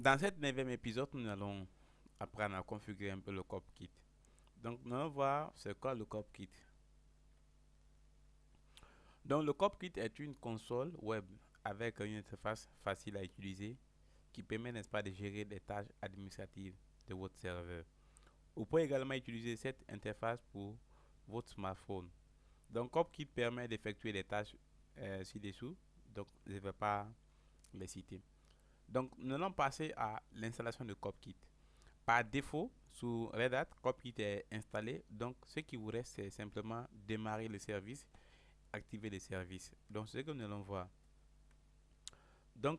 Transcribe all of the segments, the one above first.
Dans cet 9e épisode, nous allons apprendre à configurer un peu le CopKit. Donc, nous allons voir c'est quoi le CopKit. Donc, le CopKit est une console web avec une interface facile à utiliser qui permet, n'est-ce pas, de gérer les tâches administratives de votre serveur. Vous pouvez également utiliser cette interface pour votre smartphone. Donc, CopKit permet d'effectuer les tâches ci-dessous. Donc, je ne vais pas les citer. Donc, nous allons passer à l'installation de CopKit. Par défaut, sous Red Hat, CopKit est installé. Donc, ce qui vous reste, c'est simplement démarrer le service, activer le service. Donc, c'est ce que nous allons voir. Donc,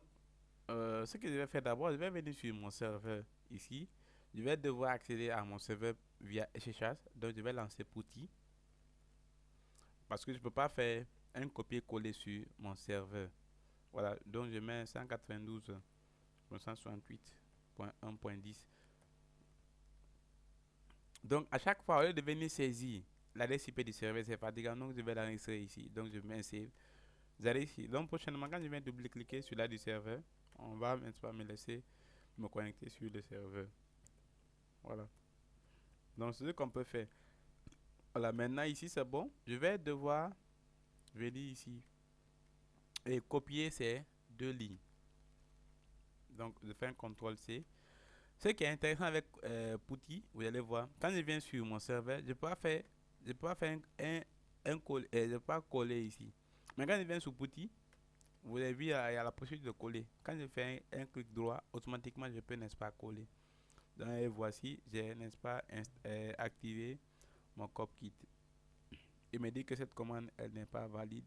ce que je vais faire d'abord, je vais venir sur mon serveur ici. Je vais devoir accéder à mon serveur via SSH. Donc, je vais lancer PuTTY parce que je ne peux pas faire un copier-coller sur mon serveur. Voilà, donc je mets 192.168.1.10. Donc, à chaque fois, au lieu de venir saisir l'adresse IP du serveur, c'est fatigant. Donc, je vais l'enregistrer ici. Donc, je mets un save. Vous allez ici. Donc, prochainement, quand je viens double-cliquer sur la du serveur, on va maintenant me laisser me connecter sur le serveur. Voilà. Donc, c'est ce qu'on peut faire. Voilà, maintenant, ici, c'est bon. Je vais devoir venir ici et copier ces deux lignes. Donc, je fais un CTRL-C. Ce qui est intéressant avec PuTTY, vous allez voir, quand je viens sur mon serveur, je peux pas faire un coller, je peux pas coller ici. Mais quand je viens sur PuTTY, vous avez vu, il y a la possibilité de coller. Quand je fais un clic droit, automatiquement, je peux, n'est-ce pas, coller. Donc, et voici, j'ai, n'est-ce pas, activé mon CopKit. Il me dit que cette commande, elle n'est pas valide.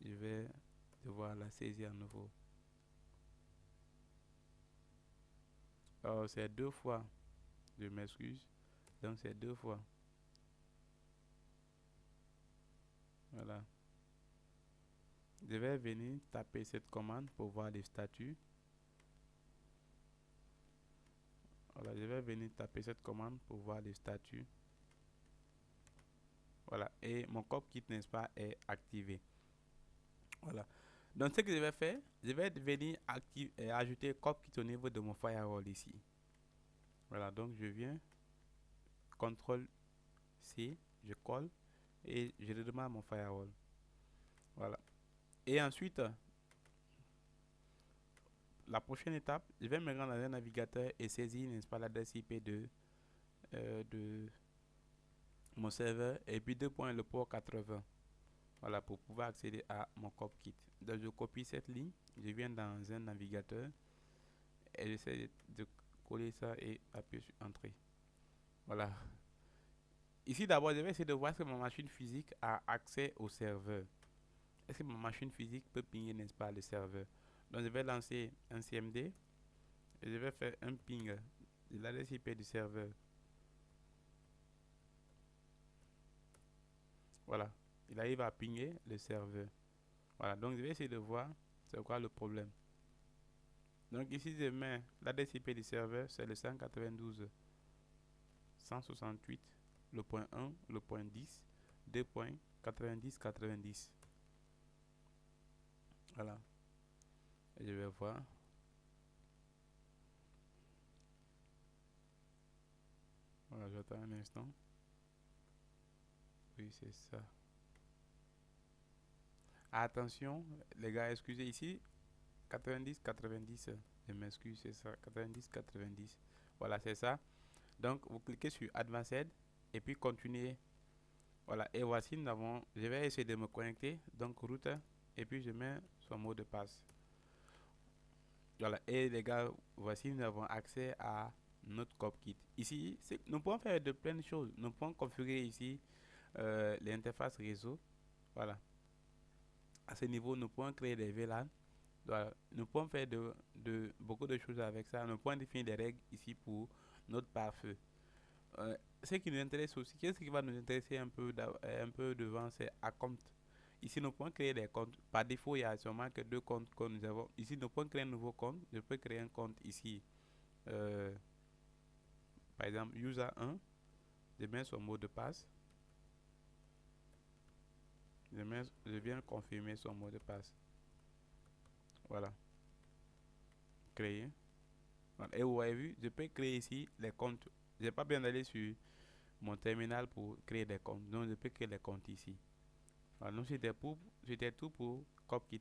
Je vais devoir la saisir à nouveau. Alors, c'est deux fois. Je m'excuse. Donc, c'est deux fois. Voilà. Je vais venir taper cette commande pour voir les statuts. Voilà, je vais venir taper cette commande pour voir les statuts. Voilà, et mon CopKit, n'est-ce pas, est activé. Voilà. Donc, ce que je vais faire, je vais venir ajouter CopKit au niveau de mon firewall ici. Voilà, donc je viens, CTRL-C, je colle et je redémarre mon firewall. Voilà. Et ensuite, la prochaine étape, je vais me rendre dans un navigateur et saisir, n'est-ce pas, l'adresse IP de mon serveur et puis deux points le port 80. Voilà, pour pouvoir accéder à mon CopKit. Donc, je copie cette ligne, je viens dans un navigateur et j'essaie de coller ça et appuyer sur Entrée. Voilà. Ici, d'abord, je vais essayer de voir si ma machine physique a accès au serveur. Est-ce que ma machine physique peut pinguer, n'est-ce pas, le serveur? Donc, je vais lancer un CMD et je vais faire un ping de l'adresse IP du serveur. Voilà. Il arrive à pinguer le serveur. Voilà. Donc, je vais essayer de voir c'est quoi le problème. Donc, ici, je mets l'adresse IP du serveur, c'est le 192.168, le point 1, le point 10, 2.90.90. Voilà. Et je vais voir. Voilà, j'attends un instant. Oui, c'est ça. Attention, les gars, excusez ici, 90-90. Je m'excuse, c'est ça, 90-90. Voilà, c'est ça. Donc, vous cliquez sur Advanced et puis continuez. Voilà, et voici, nous avons, je vais essayer de me connecter. Donc, route, et puis je mets son mot de passe. Voilà, et les gars, voici, nous avons accès à notre CopKit. Ici, nous pouvons faire de plein de choses. Nous pouvons configurer ici l'interface réseau. Voilà. À ce niveau, nous pouvons créer des VLAN. Voilà. Nous pouvons faire beaucoup de choses avec ça. Nous pouvons définir des règles ici pour notre pare-feu. Ce qui nous intéresse aussi, qu'est-ce qui va nous intéresser un peu devant, c'est à compte. Ici, nous pouvons créer des comptes. Par défaut, il y a seulement que deux comptes que nous avons. Ici, nous pouvons créer un nouveau compte. Je peux créer un compte ici. Euh, Par exemple, user 1. Je mets son mot de passe. Je viens confirmer son mot de passe. Voilà. Créer. Voilà. Et vous avez vu, je peux créer ici les comptes. J'ai pas besoin d'aller sur mon terminal pour créer des comptes. Donc, je peux créer les comptes ici. Voilà. Donc, c'était tout pour CopKit.